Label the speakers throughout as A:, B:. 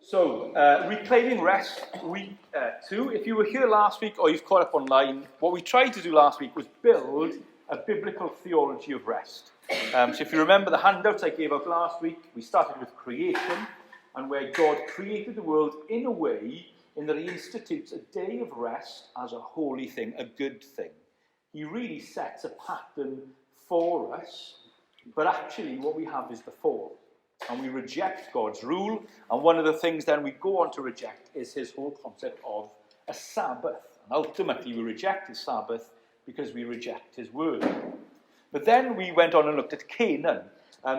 A: So, Reclaiming Rest, week 2. If you were here last week or you've caught up online, what we tried to do last week was build a biblical theology of rest. So if you remember the handouts I gave out last week, we started with creation, and where God created the world in a way in that he institutes a day of rest as a holy thing, a good thing. He really sets a pattern for us, but actually what we have is the fall. And we reject God's rule, and one of the things then we go on to reject is his whole concept of a Sabbath. And ultimately we reject his Sabbath because we reject his word. But then we went on and looked at Canaan,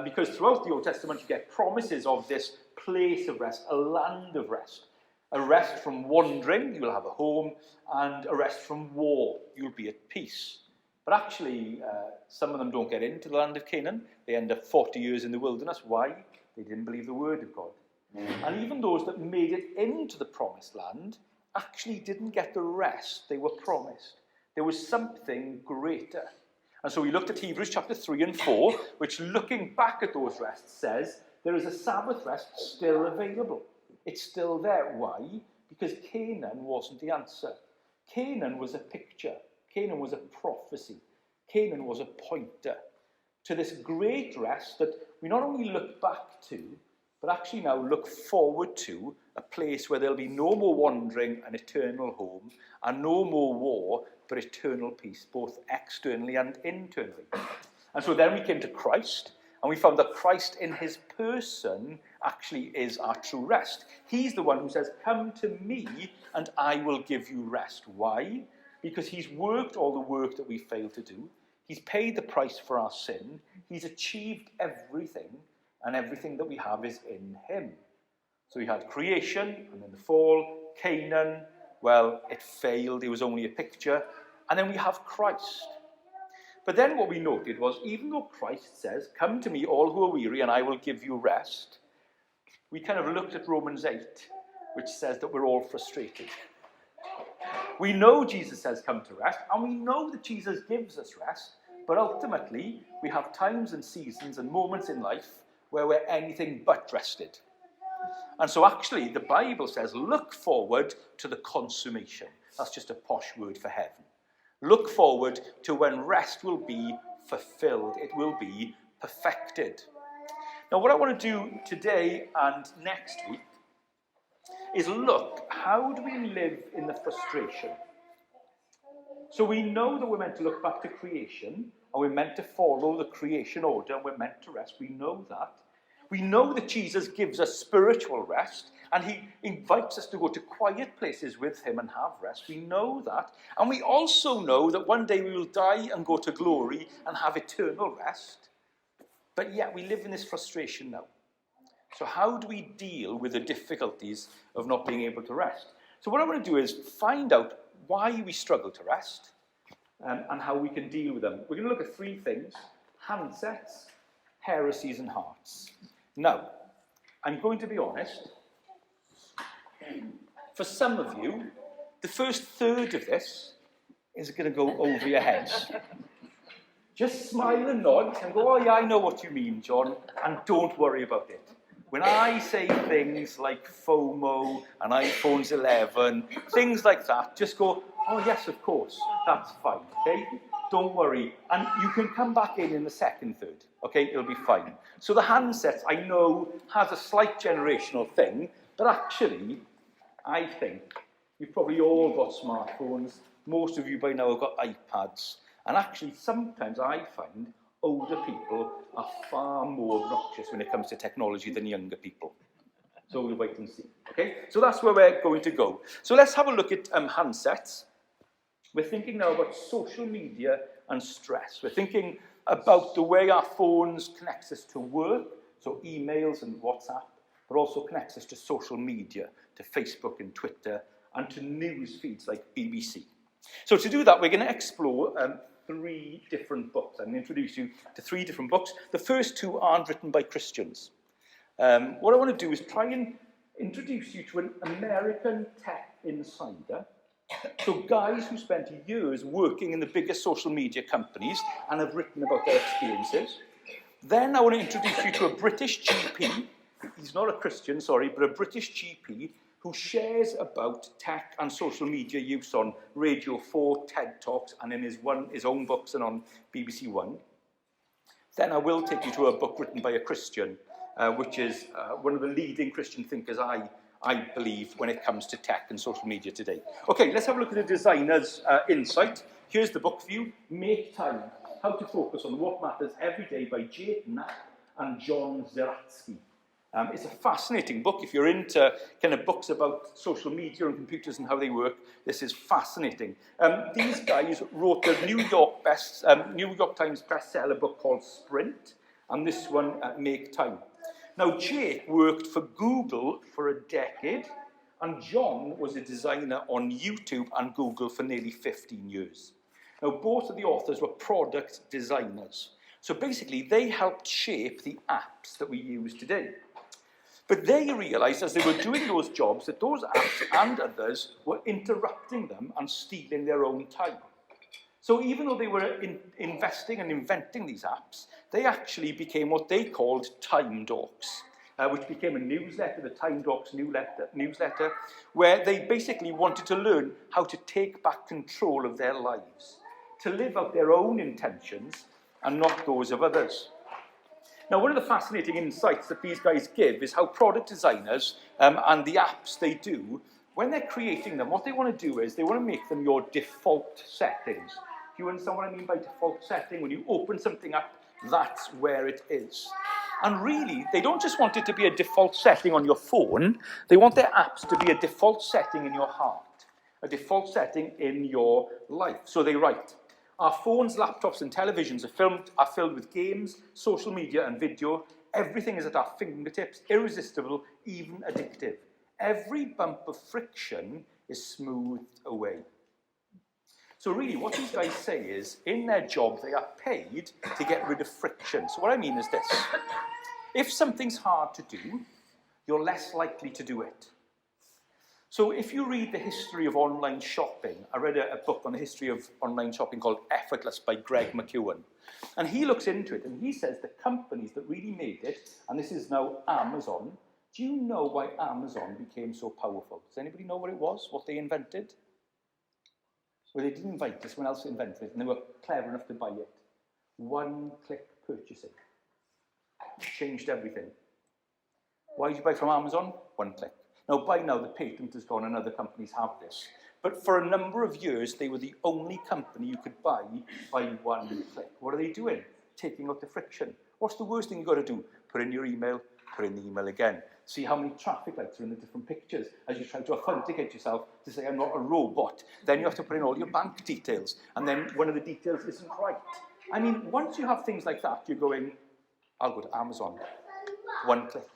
A: because throughout the Old Testament you get promises of this place of rest, a land of rest. A rest from wandering, you'll have a home, and a rest from war, you'll be at peace. But actually, some of them don't get into the land of Canaan. They end up 40 years in the wilderness. Why? They didn't believe the word of God. And even those that made it into the promised land actually didn't get the rest they were promised. There was something greater. And so we looked at Hebrews chapter 3 and 4, which looking back at those rests says there is a Sabbath rest still available. It's still there. Why? Because Canaan wasn't the answer. Canaan was a picture. Canaan was a prophecy. Canaan was a pointer to this great rest that we not only look back to, but actually now look forward to, a place where there'll be no more wandering, an eternal home, and no more war, but eternal peace, both externally and internally. And so then we came to Christ, and we found that Christ in his person actually is our true rest. He's the one who says, "Come to me, and I will give you rest." Why? Because he's worked all the work that we failed to do. He's paid the price for our sin. He's achieved everything, and everything that we have is in him. So we had creation, and then the fall. Canaan, well, it failed. It was only a picture. And then we have Christ. But then what we noted was, even though Christ says, "Come to me, all who are weary, and I will give you rest," we kind of looked at Romans 8, which says that we're all frustrated. We know Jesus says come to rest, and we know that Jesus gives us rest, but ultimately we have times and seasons and moments in life where we're anything but rested. And so actually the Bible says look forward to the consummation. That's just a posh word for heaven. Look forward to when rest will be fulfilled. It will be perfected. Now what I want to do today and next week is look, how do we live in the frustration? So we know that we're meant to look back to creation, and we're meant to follow the creation order, and we're meant to rest. We know that. We know that Jesus gives us spiritual rest, and he invites us to go to quiet places with him and have rest. We know that. And we also know that one day we will die and go to glory and have eternal rest. But yet we live in this frustration now. So how do we deal with the difficulties of not being able to rest? So what I want to do is find out why we struggle to rest and how we can deal with them. We're going to look at 3 things: handsets, heresies, and hearts. Now, I'm going to be honest. For some of you, the first third of this is going to go over your heads. Just smile and nod and go, "Oh yeah, I know what you mean, John," and don't worry about it. When I say things like FOMO and iPhone's 11, things like that, just go, "Oh yes, of course, that's fine," okay? Don't worry. And you can come back in the second third, okay? It'll be fine. So the handsets, I know, has a slight generational thing, but actually, I think you've probably all got smartphones. Most of you by now have got iPads. And actually, sometimes I find older people are far more obnoxious when it comes to technology than younger people. So we'll wait and see. Okay? So that's where we're going to go. So let's have a look at handsets. We're thinking now about social media and stress. We're thinking about the way our phones connect us to work, so emails and WhatsApp, but also connects us to social media, to Facebook and Twitter, and to news feeds like BBC. So to do that, we're going to explore 3 different books. I'm going to introduce you to 3 different books. The first 2 aren't written by Christians. What I want to do is try and introduce you to an American tech insider. So guys who spent years working in the biggest social media companies and have written about their experiences. Then I want to introduce you to a British GP he's not a Christian, sorry, but a British GP who shares about tech and social media use on Radio 4, TED Talks, and in his own books and on BBC One. Then I will take you to a book written by a Christian, which is one of the leading Christian thinkers, I believe, when it comes to tech and social media today. Okay, let's have a look at the designer's insight. Here's the book for you, Make Time, How to Focus on What Matters Every Day by Jake Knapp and John Zeratsky. It's a fascinating book. If you're into kind of books about social media and computers and how they work, this is fascinating. These guys wrote the New York Times bestseller book called Sprint, and this one, Make Time. Now, Jake worked for Google for a decade, and John was a designer on YouTube and Google for nearly 15 years. Now, both of the authors were product designers. So basically, they helped shape the apps that we use today. But they realized as they were doing those jobs that those apps and others were interrupting them and stealing their own time. So even though they were investing and inventing these apps, they actually became what they called time dorks, which became a newsletter, the Time Dorks newsletter, where they basically wanted to learn how to take back control of their lives, to live out their own intentions and not those of others. Now, one of the fascinating insights that these guys give is how product designers and the apps they do, when they're creating them, what they want to do is they want to make them your default settings. Do you understand what I mean by default setting? When you open something up, that's where it is. And really, they don't just want it to be a default setting on your phone, they want their apps to be a default setting in your heart, a default setting in your life. So they write, our phones, laptops, and televisions are filled with games, social media, and video. Everything is at our fingertips, irresistible, even addictive. Every bump of friction is smoothed away. So really, what these guys say is, in their job, they are paid to get rid of friction. So what I mean is this. If something's hard to do, you're less likely to do it. So if you read the history of online shopping, I read a book on the history of online shopping called Effortless by Greg McEwen. And he looks into it and he says the companies that really made it, and this is now Amazon, do you know why Amazon became so powerful? Does anybody know what it was, what they invented? Well, they didn't invent it, someone else invented it, and they were clever enough to buy it. One-click purchasing. Changed everything. Why did you buy from Amazon? One click. Now, by now, the patent has gone and other companies have this. But for a number of years, they were the only company you could buy by one click. What are they doing? Taking out the friction. What's the worst thing you've got to do? Put in your email, put in the email again. See how many traffic lights are in the different pictures as you try to authenticate yourself to say, I'm not a robot. Then you have to put in all your bank details. And then one of the details isn't right. I mean, once you have things like that, you're going, I'll go to Amazon. One click.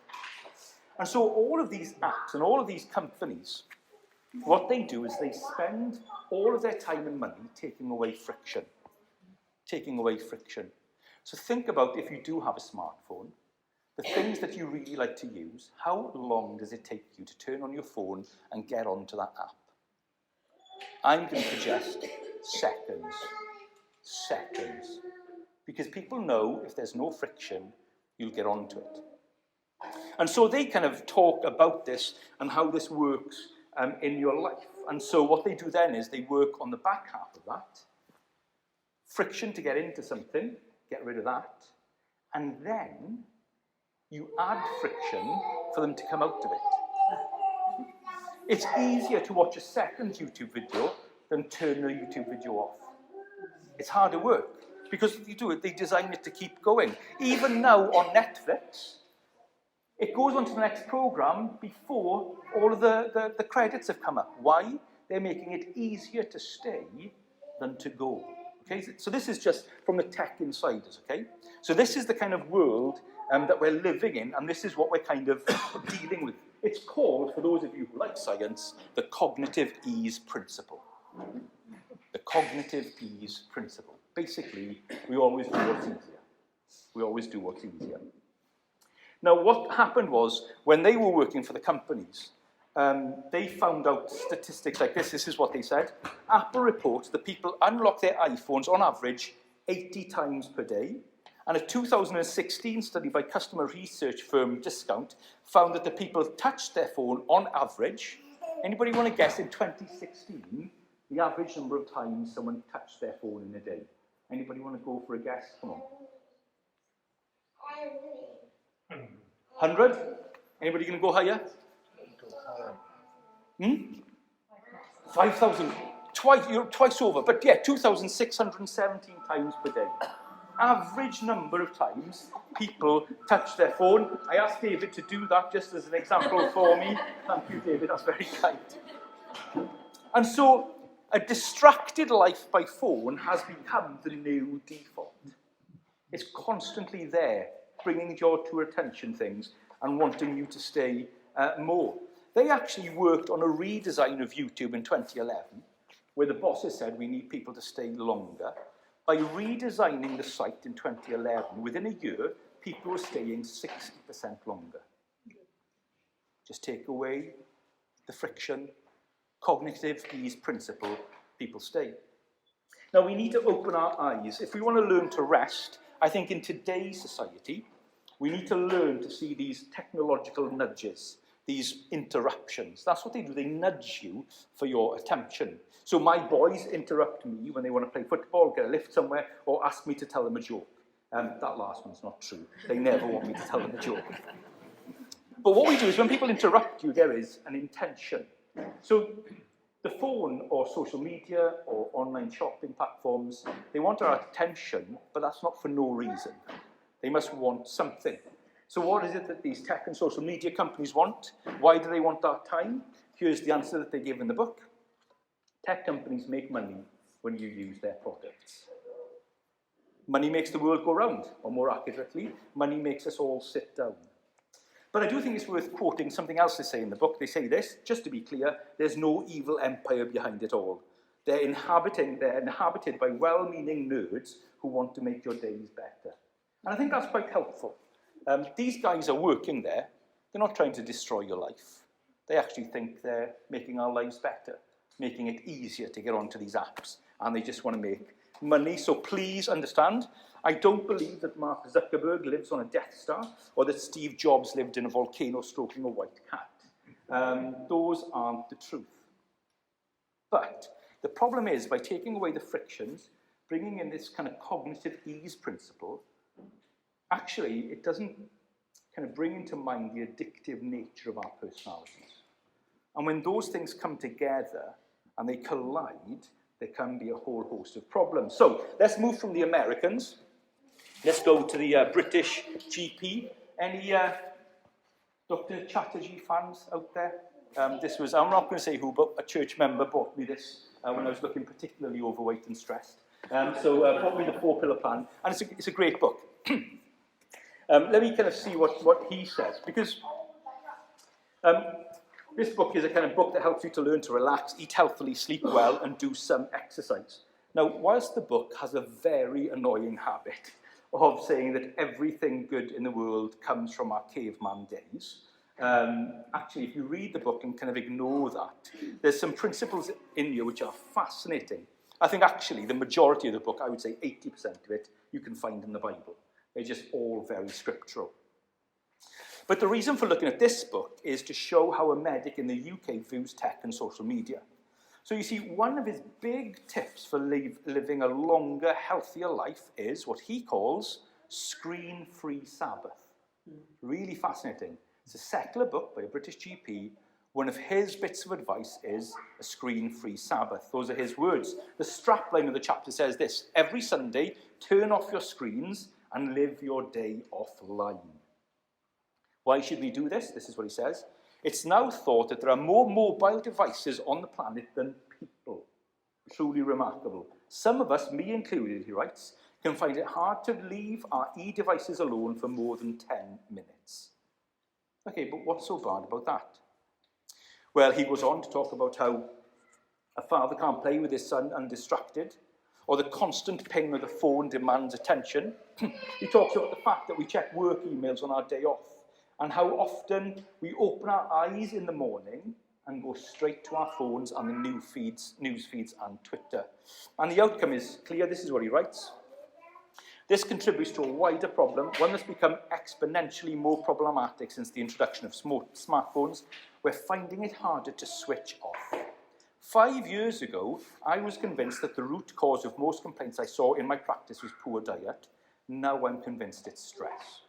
A: And so all of these apps and all of these companies, what they do is they spend all of their time and money taking away friction. Taking away friction. So think about if you do have a smartphone, the things that you really like to use, how long does it take you to turn on your phone and get onto that app? I'm going to suggest seconds. Seconds. Because people know if there's no friction, you'll get onto it. And so they kind of talk about this and how this works in your life. And so what they do then is they work on the back half of that. Friction to get into something, get rid of that. And then you add friction for them to come out of it. It's easier to watch a second YouTube video than turn the YouTube video off. It's harder work because if you do it, they design it to keep going. Even now on Netflix, it goes on to the next program before all of the credits have come up. Why? They're making it easier to stay than to go. Okay, so this is just from the tech insiders, okay? So this is the kind of world that we're living in, and this is what we're kind of dealing with. It's called, for those of you who like science, the cognitive ease principle. The cognitive ease principle. Basically, we always do what's easier. We always do what's easier. Now, what happened was, when they were working for the companies, they found out statistics like this. This is what they said. Apple reports that people unlock their iPhones on average 80 times per day, And a 2016 study by customer research firm Discount found that the people touched their phone on average. Anybody want to guess in 2016 the average number of times someone touched their phone in a day? Anybody want to go for a guess? Come on. 100? Anybody going to go higher? 5,000. You're twice over. But yeah, 2,617 times per day. Average number of times people touch their phone. I asked David to do that just as an example for me. Thank you, David. That's very kind. And so, a distracted life by phone has become the new default. It's constantly there, bringing your attention things and wanting you to stay more. They actually worked on a redesign of YouTube in 2011, where the bosses said we need people to stay longer. By redesigning the site in 2011, within a year, people were staying 60% longer. Just take away the friction, cognitive ease principle, people stay. Now, we need to open our eyes. If we want to learn to rest, I think in today's society, we need to learn to see these technological nudges, these interruptions. That's what they do. They nudge you for your attention. So my boys interrupt me when they want to play football, get a lift somewhere, or ask me to tell them a joke. That last one's not true. They never want me to tell them a joke. But what we do is when people interrupt you, there is an intention. So the phone or social media or online shopping platforms, they want our attention, but that's not for no reason. They must want something. So what is it that these tech and social media companies want? Why do they want our time? Here's the answer that they give in the book. Tech companies make money when you use their products. Money makes the world go round, or more accurately, money makes us all sit down. But I do think it's worth quoting something else they say in the book. They say this, just to be clear, there's no evil empire behind it all. They're inhabited by well-meaning nerds who want to make your days better. And I think that's quite helpful. These guys are working there. They're not trying to destroy your life. They actually think they're making our lives better, making it easier to get onto these apps, and they just want to make money. So please understand, I don't believe that Mark Zuckerberg lives on a Death Star or that Steve Jobs lived in a volcano stroking a white cat. Those aren't the truth. But the problem is, by taking away the frictions, bringing in this kind of cognitive ease principle, actually it doesn't kind of bring into mind the addictive nature of our personalities. And when those things come together and they collide, there can be a whole host of problems. So let's move from the Americans. Let's go to the British GP. Any Dr. Chatterjee fans out there? This was, I'm not going to say who, but a church member bought me this when I was looking particularly overweight and stressed. So bought me the 4-pillar plan, and it's a great book. Let me kind of see what he says, because this book is a kind of book that helps you to learn to relax, eat healthily, sleep well, and do some exercise. Now, whilst the book has a very annoying habit of saying that everything good in the world comes from our caveman days, actually, if you read the book and kind of ignore that, there's some principles in here which are fascinating. I think actually the majority of the book, I would say 80% of it, you can find in the Bible. They're just all very scriptural. But the reason for looking at this book is to show how a medic in the UK views tech and social media. So you see, one of his big tips for living a longer, healthier life is what he calls screen-free Sabbath. Really fascinating. It's a secular book by a British GP. One of his bits of advice is a screen-free Sabbath. Those are his words. The strapline of the chapter says this: every Sunday, turn off your screens and live your day offline. Why should we do this? This is what he says. It's now thought that there are more mobile devices on the planet than people. Truly remarkable. Some of us, me included, he writes, can find it hard to leave our e-devices alone for more than 10 minutes. Okay, but what's so bad about that? Well, he goes on to talk about how a father can't play with his son undistracted, or the constant ping of the phone demands attention. He talks about the fact that we check work emails on our day off, and how often we open our eyes in the morning and go straight to our phones and the news feeds and Twitter. And the outcome is clear. This is what he writes. This contributes to a wider problem, one that's become exponentially more problematic since the introduction of smartphones. We're finding it harder to switch off. 5 years ago, I was convinced that the root cause of most complaints I saw in my practice was poor diet. Now I'm convinced it's stress.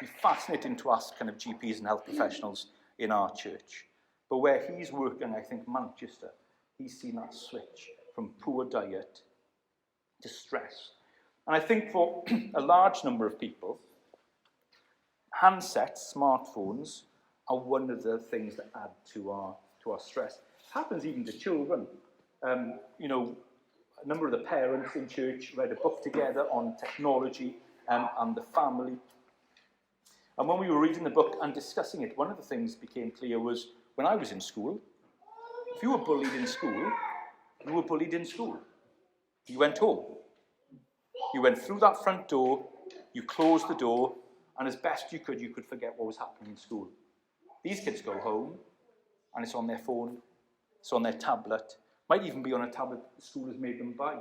A: It'd be fascinating to ask kind of GPs and health professionals in our church. But where he's working, I think Manchester, he's seen that switch from poor diet to stress. And I think for a large number of people, handsets, smartphones, are one of the things that add to our stress. It happens even to children. You know, a number of the parents in church read a book together on technology and the family. And when we were reading the book and discussing it, one of the things became clear was when I was in school, if you were bullied in school, you were bullied in school. You went home. You went through that front door, you closed the door, and as best you could forget what was happening in school. These kids go home, and it's on their phone, it's on their tablet, might even be on a tablet that the school has made them buy.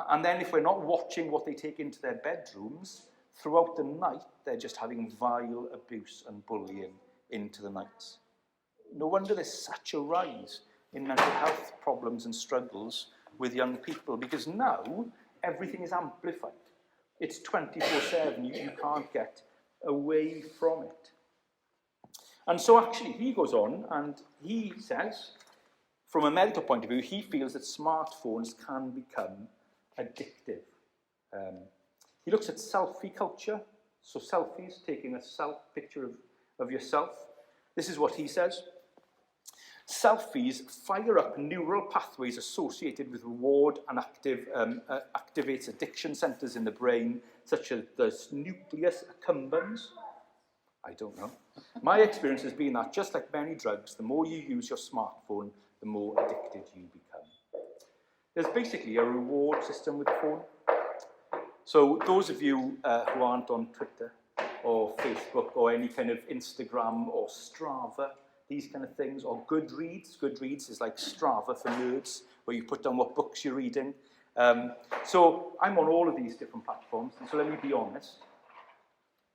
A: And then if we're not watching what they take into their bedrooms, throughout the night, they're just having vile abuse and bullying into the nights. No wonder there's such a rise in mental health problems and struggles with young people, because now everything is amplified. It's 24/7, you can't get away from it. And so actually he goes on and he says, from a medical point of view, he feels that smartphones can become addictive. He looks at selfie culture, so selfies, taking a picture of yourself. This is what he says. Selfies fire up neural pathways associated with reward and activates addiction centres in the brain, such as the nucleus accumbens. I don't know. My experience has been that, just like many drugs, the more you use your smartphone, the more addicted you become. There's basically a reward system with the phone. So those of you who aren't on Twitter or Facebook or any kind of Instagram or Strava, these kind of things, or Goodreads. Goodreads is like Strava for nerds, where you put down what books you're reading. So I'm on all of these different platforms, and so let me be honest.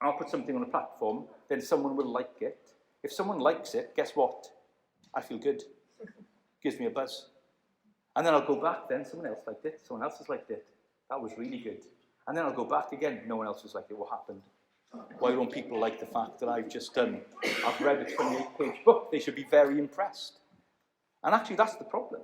A: I'll put something on a platform, then someone will like it. If someone likes it, guess what? I feel good. Gives me a buzz. And then I'll go back, then someone else liked it, someone else has liked it. That was really good. And then I'll go back again, no one else has liked it, what happened? Why don't people like the fact that I've just done? I've read a 28-page book. They should be very impressed. And actually, that's the problem.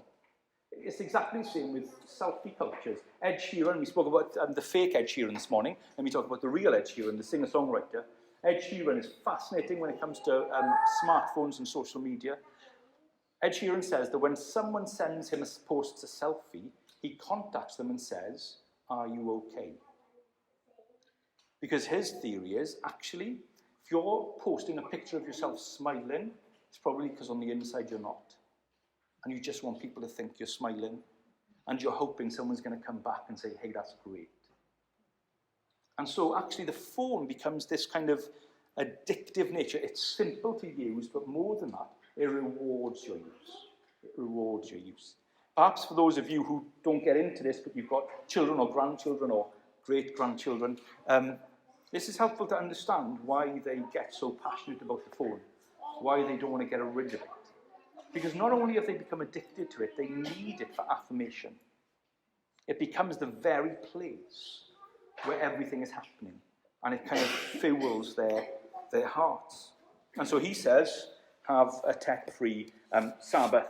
A: It's exactly the same with selfie cultures. Ed Sheeran, we spoke about the fake Ed Sheeran this morning, and we talked about the real Ed Sheeran, the singer-songwriter. Ed Sheeran is fascinating when it comes to smartphones and social media. Ed Sheeran says that when someone sends him posts a selfie, he contacts them and says, "Are you okay?" Because his theory is, actually, if you're posting a picture of yourself smiling, it's probably because on the inside you're not. And you just want people to think you're smiling. And you're hoping someone's going to come back and say, hey, that's great. And so actually the phone becomes this kind of addictive nature. It's simple to use, but more than that, it rewards your use. It rewards your use. Perhaps for those of you who don't get into this, but you've got children or grandchildren or great-grandchildren, this is helpful to understand why they get so passionate about the phone, why they don't want to get rid of it. Because not only have they become addicted to it, they need it for affirmation. It becomes the very place where everything is happening, and it kind of fuels their hearts. And so he says, have a tech-free Sabbath.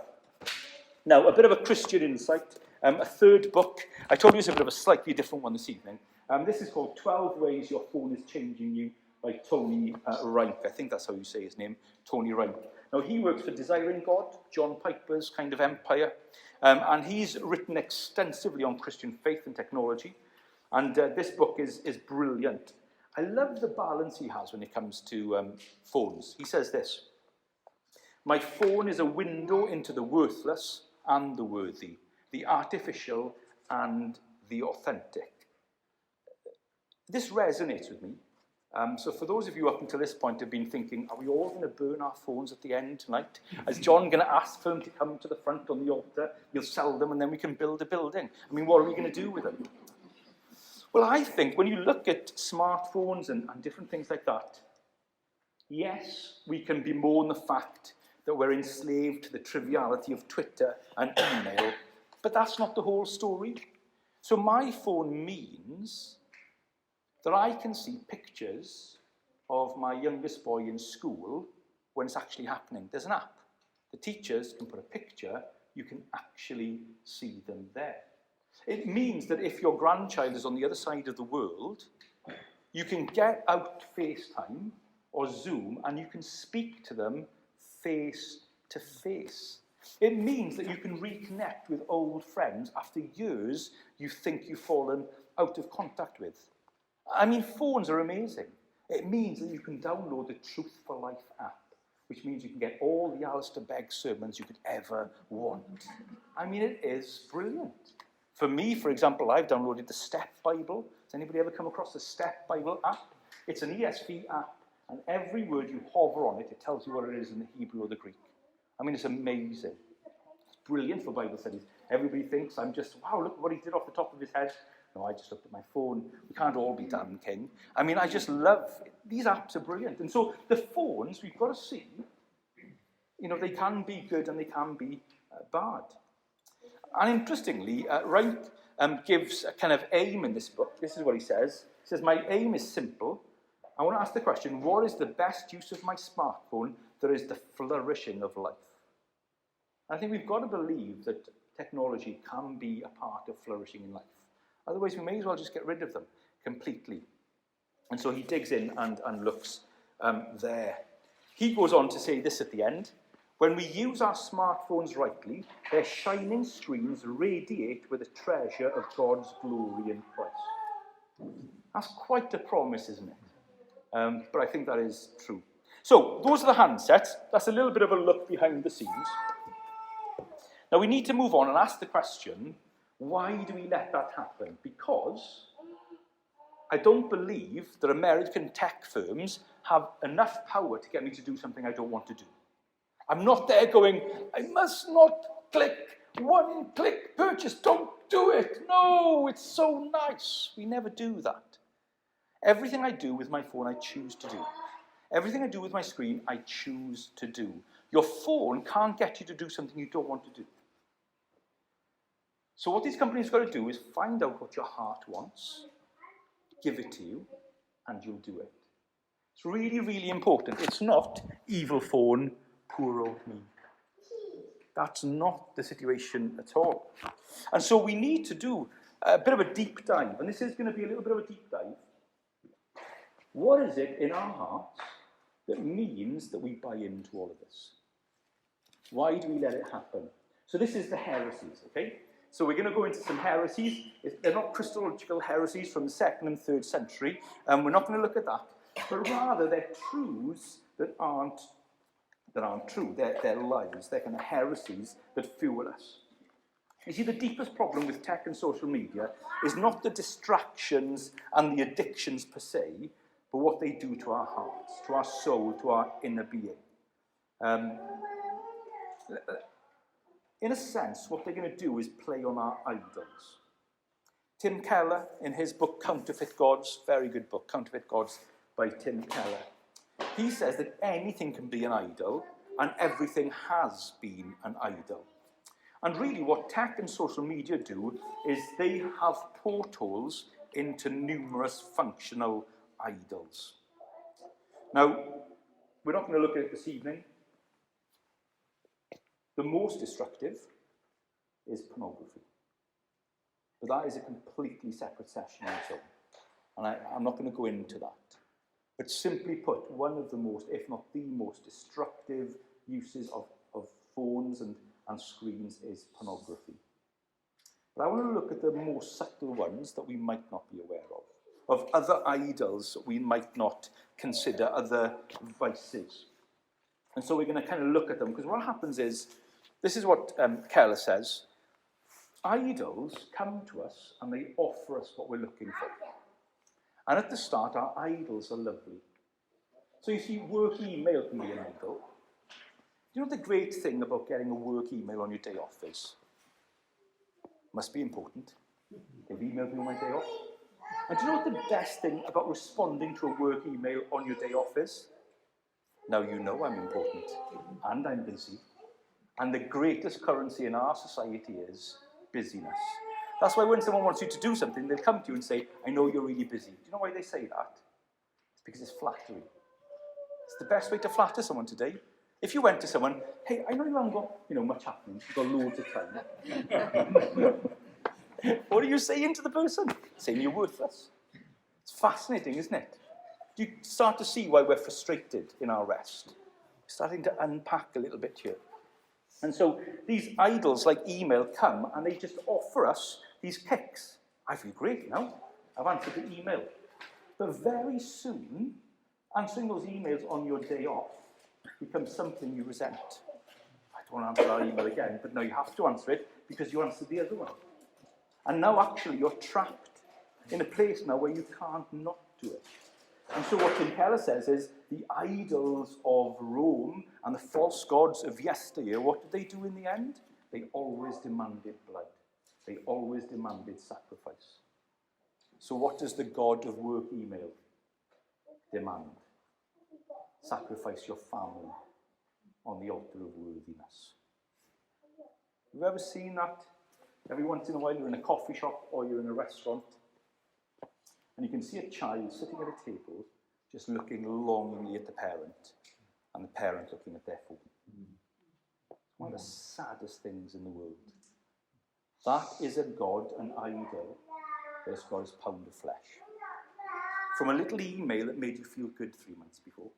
A: Now, a bit of a Christian insight, a third book. I told you it's a bit of a slightly different one this evening. This is called 12 Ways Your Phone is Changing You by Tony Reich. I think that's how you say his name, Tony Reich. Now, he works for Desiring God, John Piper's kind of empire, and he's written extensively on Christian faith and technology, and this book is brilliant. I love the balance he has when it comes to phones. He says this: my phone is a window into the worthless and the worthy, the artificial and the authentic. This resonates with me. So for those of you up until this point have been thinking, are we all going to burn our phones at the end tonight? Is John going to ask for them to come to the front on the altar? You'll sell them and then we can build a building. I mean, what are we going to do with them? Well, I think when you look at smartphones and different things like that, yes, we can bemoan the fact that we're enslaved to the triviality of Twitter and email, but that's not the whole story. So my phone means that I can see pictures of my youngest boy in school when it's actually happening. There's an app. The teachers can put a picture, you can actually see them there. It means that if your grandchild is on the other side of the world, you can get out FaceTime or Zoom and you can speak to them face to face. It means that you can reconnect with old friends after years you think you've fallen out of contact with. I mean, phones are amazing. It means that you can download the Truth for Life app, which means you can get all the Alistair Begg sermons you could ever want. I mean, it is brilliant. For me, for example, I've downloaded the Step Bible. Has anybody ever come across the Step Bible app? It's an ESV app, and every word you hover on it, it tells you what it is in the Hebrew or the Greek. I mean, it's amazing. It's brilliant for Bible studies. Everybody thinks I'm just, wow, look what he did off the top of his head. No, I just looked at my phone. We can't all be Dan King. I mean, I just love it. These apps are brilliant. And so the phones, we've got to see, you know, they can be good and they can be bad. And interestingly, Wright gives a kind of aim in this book. This is what he says. He says, my aim is simple. I want to ask the question, what is the best use of my smartphone that is the flourishing of life? I think we've got to believe that technology can be a part of flourishing in life. Otherwise, we may as well just get rid of them completely. And so he digs in and looks there. He goes on to say this at the end. When we use our smartphones rightly, their shining screens radiate with the treasure of God's glory in Christ. That's quite a promise, isn't it? But I think that is true. So, those are the handsets. That's a little bit of a look behind the scenes. Now, we need to move on and ask the question, why do we let that happen? Because I don't believe that American tech firms have enough power to get me to do something I don't want to do. I'm not there going, I must not click, one-click purchase, don't do it. No, it's so nice. We never do that. Everything I do with my phone, I choose to do. Everything I do with my screen, I choose to do. Your phone can't get you to do something you don't want to do. So what these companies have got to do is find out what your heart wants, give it to you, and you'll do it. It's really, really important. It's not evil phone, poor old me. That's not the situation at all. And so we need to do a bit of a deep dive, and this is going to be a little bit of a deep dive. What is it in our hearts that means that we buy into all of this? Why do we let it happen? So this is the heresies, okay? So we're going to go into some heresies. They're not Christological heresies from the 2nd and 3rd century, and we're not going to look at that. But rather, they're truths that aren't true. They're lies. They're kind of heresies that fuel us. You see, the deepest problem with tech and social media is not the distractions and the addictions per se, but what they do to our hearts, to our soul, to our inner being. In a sense, what they're going to do is play on our idols. Tim Keller, in his book Counterfeit Gods, very good book, Counterfeit Gods by Tim Keller, he says that anything can be an idol and everything has been an idol. And really what tech and social media do is they have portals into numerous functional idols. Now, we're not going to look at it this evening. The most destructive is pornography. But that is a completely separate session on its own. And I'm not going to go into that. But simply put, one of the most, if not the most destructive uses of phones and screens is pornography. But I want to look at the more subtle ones that we might not be aware of other idols that we might not consider, other vices. And so we're going to kind of look at them, because what happens is, this is what Keller says, idols come to us and they offer us what we're looking for. And at the start, our idols are lovely. So you see, work email can be an idol. You know what the great thing about getting a work email on your day off is? Must be important. They've emailed me on my day off. And do you know what the best thing about responding to a work email on your day off is? Now you know I'm important, and I'm busy. And the greatest currency in our society is busyness. That's why when someone wants you to do something, they'll come to you and say, I know you're really busy. Do you know why they say that? It's because it's flattery. It's the best way to flatter someone today. If you went to someone, hey, I know you haven't got, much happening. You've got loads of time. What are you saying to the person? Saying you're worthless. It's fascinating, isn't it? You start to see why we're frustrated in our rest. We're starting to unpack a little bit here. And so these idols like email come and they just offer us these kicks. I feel great now. I've answered the email. But very soon, answering those emails on your day off becomes something you resent. I don't want to answer that email again, but no, you have to answer it because you answered the other one. And now actually you're trapped in a place now where you can't not do it. And so what Tim Keller says is the idols of Rome and the false gods of yesteryear, what did they do in the end? They always demanded blood. They always demanded sacrifice. So what does the God of work email demand? Sacrifice your family on the altar of worthiness. Have you ever seen that? Every once in a while you're in a coffee shop or you're in a restaurant and you can see a child sitting at a table just looking longingly at the parent and the parent looking at their phone. It's one of the saddest things in the world. That is a God, an idol, that has got his pound of flesh. From a little email that made you feel good 3 months before.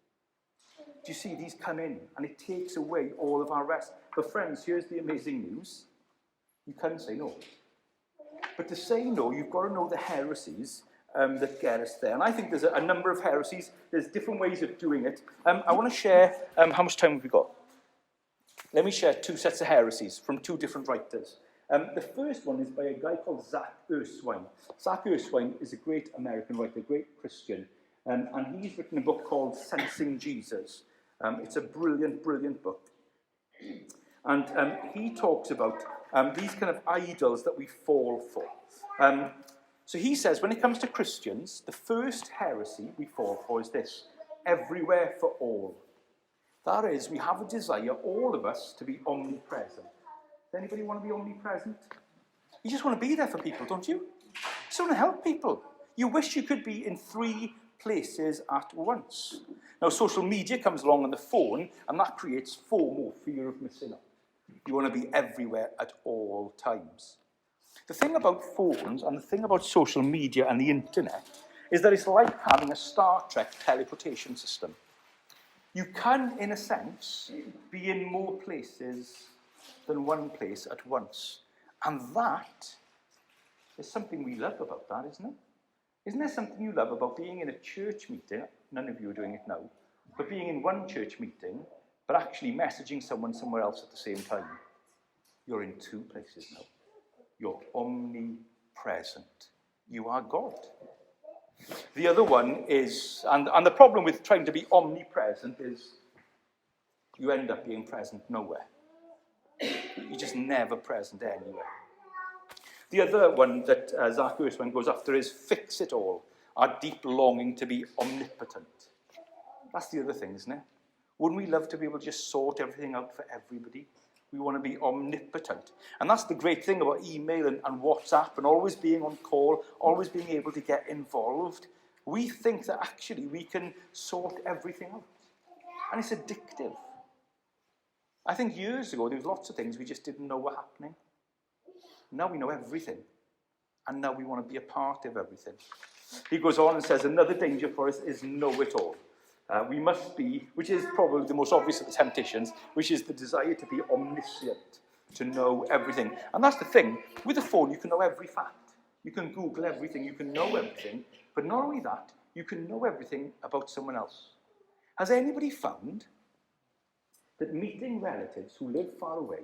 A: Do you see, these come in and it takes away all of our rest. But friends, here's the amazing news. You can say no. But to say no, you've got to know the heresies that get us there. And I think there's a number of heresies. There's different ways of doing it. I want to share, how much time have we got? Let me share 2 sets of heresies from 2 different writers. The first one is by a guy called Zach Erskine. Zach Erskine is a great American writer, a great Christian. And he's written a book called Sensing Jesus. It's a brilliant, brilliant book. And he talks about these kind of idols that we fall for. So he says, when it comes to Christians, the first heresy we fall for is this: everywhere for all. That is, we have a desire, all of us, to be omnipresent. Does anybody want to be omnipresent? You just want to be there for people, don't you? You just want to help people. You wish you could be in 3 places at once. Now, social media comes along on the phone, and that creates FOMO, fear of missing out. You want to be everywhere at all times. The thing about phones and the thing about social media and the internet is that it's like having a Star Trek teleportation system. You can, in a sense, be in more places than one place at once. And that is something we love about that, isn't it? Isn't there something you love about being in a church meeting? None of you are doing it now. But being in one church meeting, but actually messaging someone somewhere else at the same time. You're in 2 places now. You're omnipresent. You are God. The other one is, and the problem with trying to be omnipresent is you end up being present nowhere. You're just never present anywhere. The other one that Zach Erskine goes after is fix it all, our deep longing to be omnipotent. That's the other thing, isn't it? Wouldn't we love to be able to just sort everything out for everybody? We want to be omnipotent. And that's the great thing about email and WhatsApp and always being on call, always being able to get involved. We think that actually we can sort everything out. And it's addictive. I think years ago there was lots of things we just didn't know were happening. Now we know everything. And now we want to be a part of everything. He goes on and says, another danger for us is know-it-all. We must be, which is probably the most obvious of the temptations, which is the desire to be omniscient, to know everything. And that's the thing. With a phone, you can know every fact. You can Google everything. You can know everything. But not only that, you can know everything about someone else. Has anybody found that meeting relatives who live far away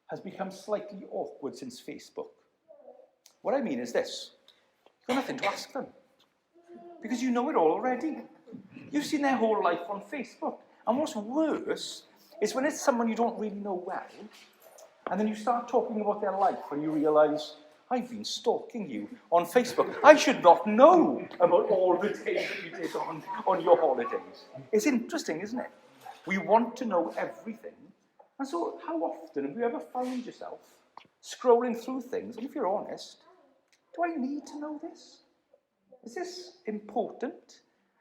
A: has become slightly awkward since Facebook? What I mean is this. You've got nothing to ask them. Because you know it all already. You've seen their whole life on Facebook. And what's worse is when it's someone you don't really know well, and then you start talking about their life and you realise, I've been stalking you on Facebook. I should not know about all the days that you did on your holidays. It's interesting, isn't it? We want to know everything. And so how often have you ever found yourself scrolling through things, and if you're honest, do I need to know this? Is this important?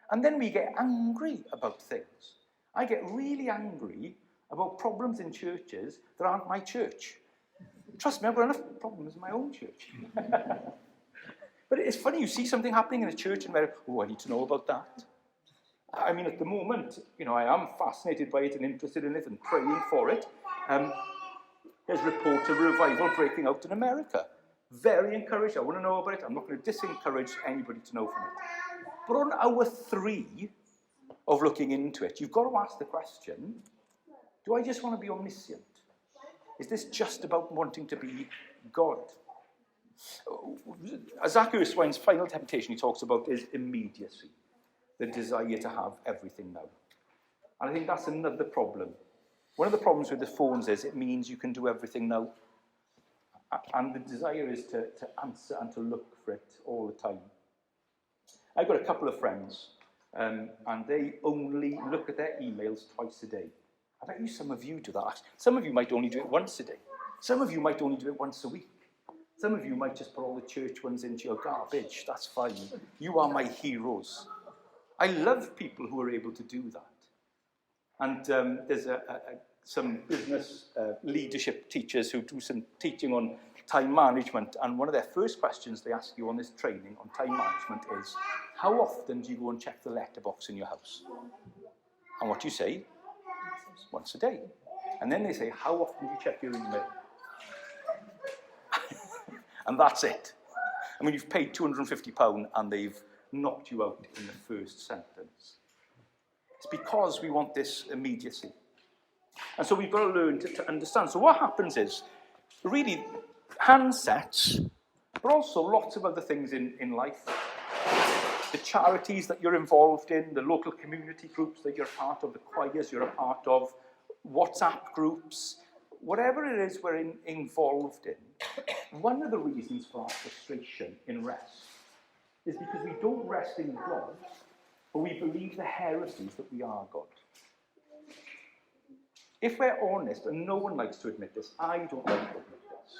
A: And then we get angry about things. I get really angry about problems in churches that aren't my church. Trust me, I've got enough problems in my own church. But it's funny, you see something happening in a church and where, oh, I need to know about that. I mean, at the moment, I am fascinated by it and interested in it and praying for it. There's report of revival breaking out in America. Very encouraged. I want to know about it. I'm not going to disencourage anybody to know from it. But on hour 3 of looking into it, you've got to ask the question, do I just want to be omniscient? Is this just about wanting to be God? Zacchaeus Swine's final temptation he talks about is immediacy, the desire to have everything now. And I think that's another problem. One of the problems with the phones is it means you can do everything now. And the desire is to answer and to look for it all the time. I've got a couple of friends, and they only look at their emails twice a day. I bet you some of you do that. Some of you might only do it once a day. Some of you might only do it once a week. Some of you might just put all the church ones into your garbage. That's fine. You are my heroes. I love people who are able to do that. And there's some business leadership teachers who do some teaching on time management. And one of their first questions they ask you on this training on time management is, how often do you go and check the letterbox in your house? And what do you say? Once a day. And then they say, how often do you check your email? And that's it. I mean, you've paid £250 and they've knocked you out in the first sentence. It's because we want this immediacy. And so we've got to learn to understand. So what happens is, really, handsets, but also lots of other things in life. The charities that you're involved in, the local community groups that you're part of, the choirs you're a part of, WhatsApp groups, whatever it is we're involved in, one of the reasons for our frustration in rest is because we don't rest in God, but we believe the heresies that we are God. If we're honest, and no one likes to admit this, I don't like to admit this.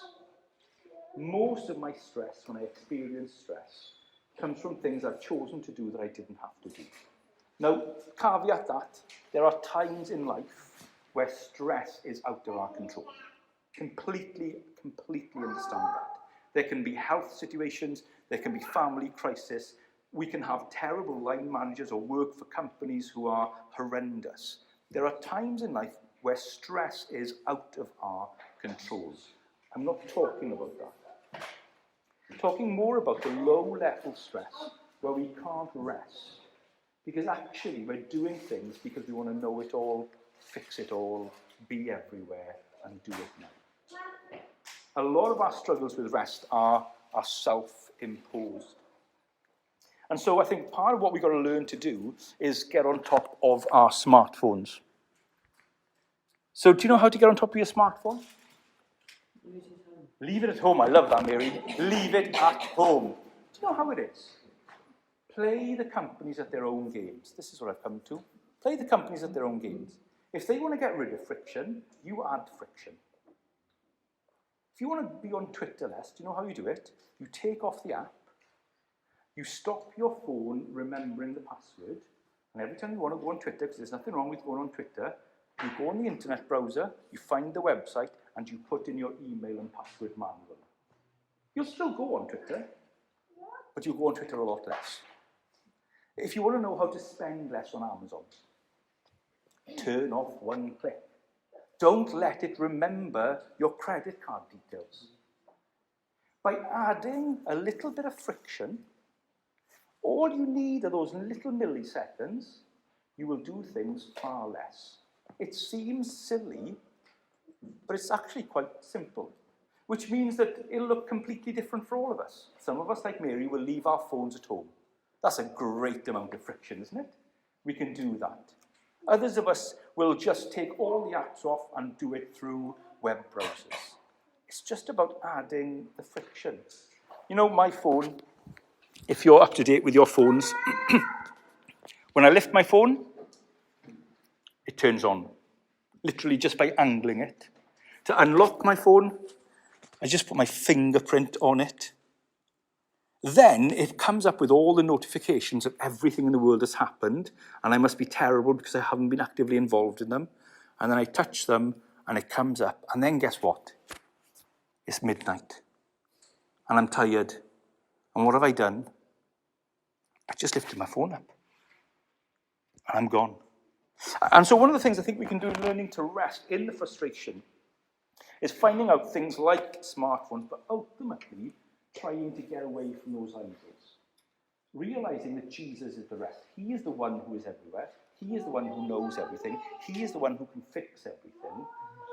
A: Most of my stress, when I experience stress, comes from things I've chosen to do that I didn't have to do. Now, caveat that, there are times in life where stress is out of our control. Completely understand that. There can be health situations, there can be family crisis, we can have terrible line managers or work for companies who are horrendous. There are times in life where stress is out of our control. I'm not talking about that. I'm talking more about the low-level stress where we can't rest. Because actually we're doing things because we want to know it all, fix it all, be everywhere, and do it now. A lot of our struggles with rest are self-imposed. And so I think part of what we've got to learn to do is get on top of our smartphones. So do you know how to get on top of your smartphone? Leave it at home. I love that, Mary. Leave it at home. Do you know how it is? Play the companies at their own games. This is what I've come to. Play the companies at their own games. If they want to get rid of friction, you add friction. If you want to be on Twitter less, do you know how you do it? You take off the app, you stop your phone remembering the password, and every time you want to go on Twitter, because there's nothing wrong with going on Twitter, you go on the internet browser, you find the website, and you put in your email and password manually. You'll still go on Twitter, but you'll go on Twitter a lot less. If you want to know how to spend less on Amazon, turn off one click. Don't let it remember your credit card details. By adding a little bit of friction, all you need are those little milliseconds, you will do things far less. It seems silly, but it's actually quite simple, which means that it'll look completely different for all of us. Some of us, like Mary, will leave our phones at home. That's a great amount of friction, isn't it? We can do that. Others of us will just take all the apps off and do it through web browsers. It's just about adding the friction. You know, my phone, if you're up to date with your phones, when I lift my phone, it turns on, literally just by angling it. To unlock my phone, I just put my fingerprint on it. Then it comes up with all the notifications of everything in the world that's happened, and I must be terrible because I haven't been actively involved in them. And then I touch them, and it comes up. And then guess what? It's midnight, and I'm tired. And what have I done? I just lifted my phone up, and I'm gone. And so one of the things I think we can do in learning to rest in the frustration is finding out things like smartphones, but ultimately trying to get away from those idols. Realizing that Jesus is the rest. He is the one who is everywhere. He is the one who knows everything. He is the one who can fix everything.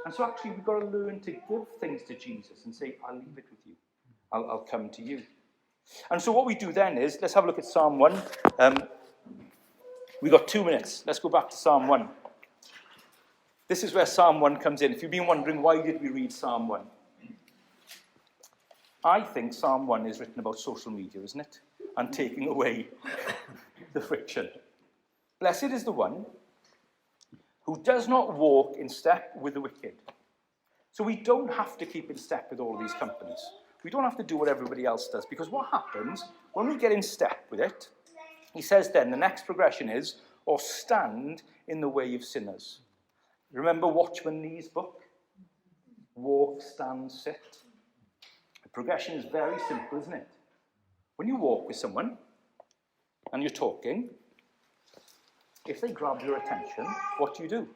A: And so actually we've got to learn to give things to Jesus and say, I'll leave it with you. I'll come to you. And so what we do then is, let's have a look at Psalm 1. We've got 2 minutes. Let's go back to Psalm 1. This is where Psalm 1 comes in. If you've been wondering, why did we read Psalm 1? I think Psalm 1 is written about social media, isn't it? And taking away the friction. Blessed is the one who does not walk in step with the wicked. So we don't have to keep in step with all these companies. We don't have to do what everybody else does. Because what happens, when we get in step with it, he says then, the next progression is, or stand in the way of sinners. Remember Watchman Nee's book? Walk, stand, sit. The progression is very simple, isn't it? When you walk with someone, and you're talking, if they grab your attention, what do?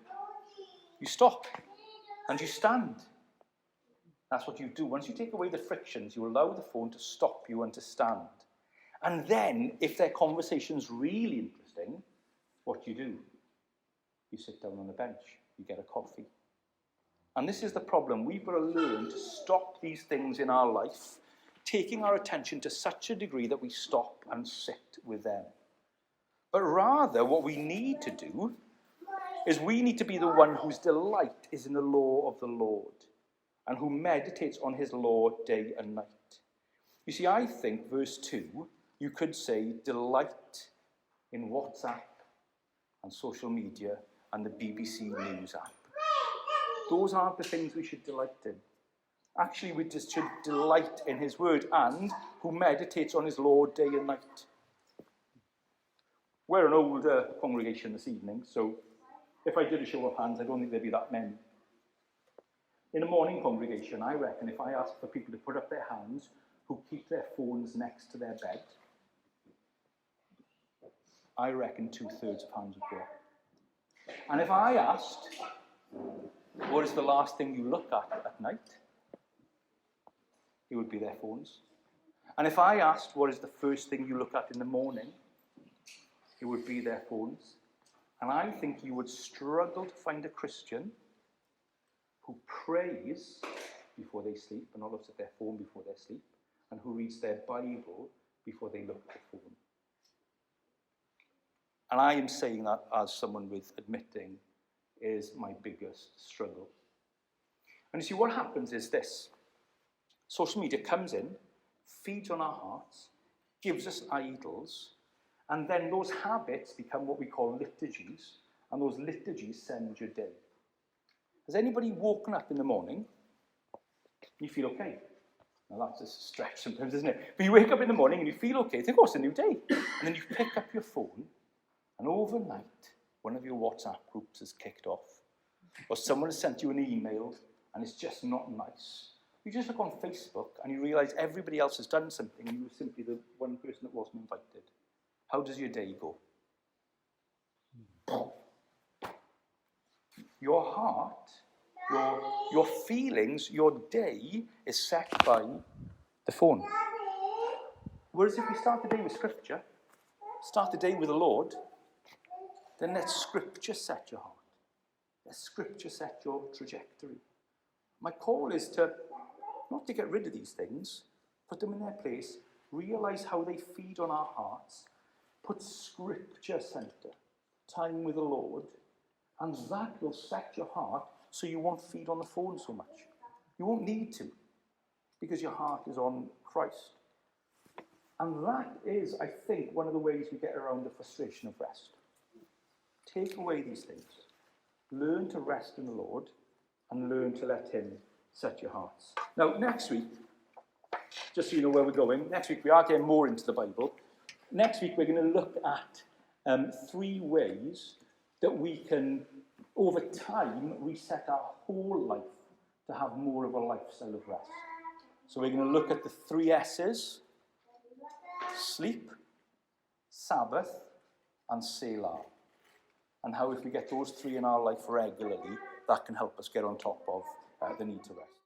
A: You stop, and you stand. That's what you do. Once you take away the frictions, you allow the phone to stop you and to stand. And then, if their conversation's really interesting, what do? You sit down on a bench, you get a coffee. And this is the problem. We've got to learn to stop these things in our life, taking our attention to such a degree that we stop and sit with them. But rather, what we need to do is we need to be the one whose delight is in the law of the Lord and who meditates on his law day and night. You see, I think verse 2, you could say delight in WhatsApp and social media and the BBC News app. Those aren't the things we should delight in. Actually, we just should delight in his word and who meditates on his law day and night. We're an older congregation this evening, so if I did a show of hands, I don't think there'd be that many. In a morning congregation, I reckon if I asked for people to put up their hands who keep their phones next to their bed, I reckon 2/3 of hands would go up. And if I asked, what is the last thing you look at night? It would be their phones. And if I asked, what is the first thing you look at in the morning? It would be their phones. And I think you would struggle to find a Christian who prays before they sleep and not looks at their phone before they sleep, and who reads their Bible before they look at the phone. And I am saying that as someone with admitting is my biggest struggle. And you see, what happens is this. Social media comes in, feeds on our hearts, gives us idols, and then those habits become what we call liturgies, and those liturgies send your day. Has anybody woken up in the morning, you feel okay? Now that's a stretch sometimes, isn't it? But you wake up in the morning and you feel okay, you think, oh, it's a new day. And then you pick up your phone, and overnight, one of your WhatsApp groups is kicked off, or someone has sent you an email, and it's just not nice. You just look on Facebook, and you realise everybody else has done something, and you were simply the one person that wasn't invited. How does your day go? Your heart, your feelings, your day is set by the phone. Whereas if we start the day with Scripture, start the day with the Lord, then let Scripture set your heart. Let Scripture set your trajectory. My call is to not to get rid of these things, put them in their place, realize how they feed on our hearts, put Scripture center, time with the Lord, and that will set your heart so you won't feed on the phone so much. You won't need to. because your heart is on Christ. And that is, I think, one of the ways we get around the frustration of rest. Take away these things. Learn to rest in the Lord and learn to let him set your hearts. Now, next week, just so you know where we're going, next week we are getting more into the Bible. Next week we're going to look at 3 ways that we can, over time, reset our whole life to have more of a lifestyle of rest. So we're going to look at the 3 S's: sleep, Sabbath, and Selah. And how if we get those 3 in our life regularly, that can help us get on top of the need to rest.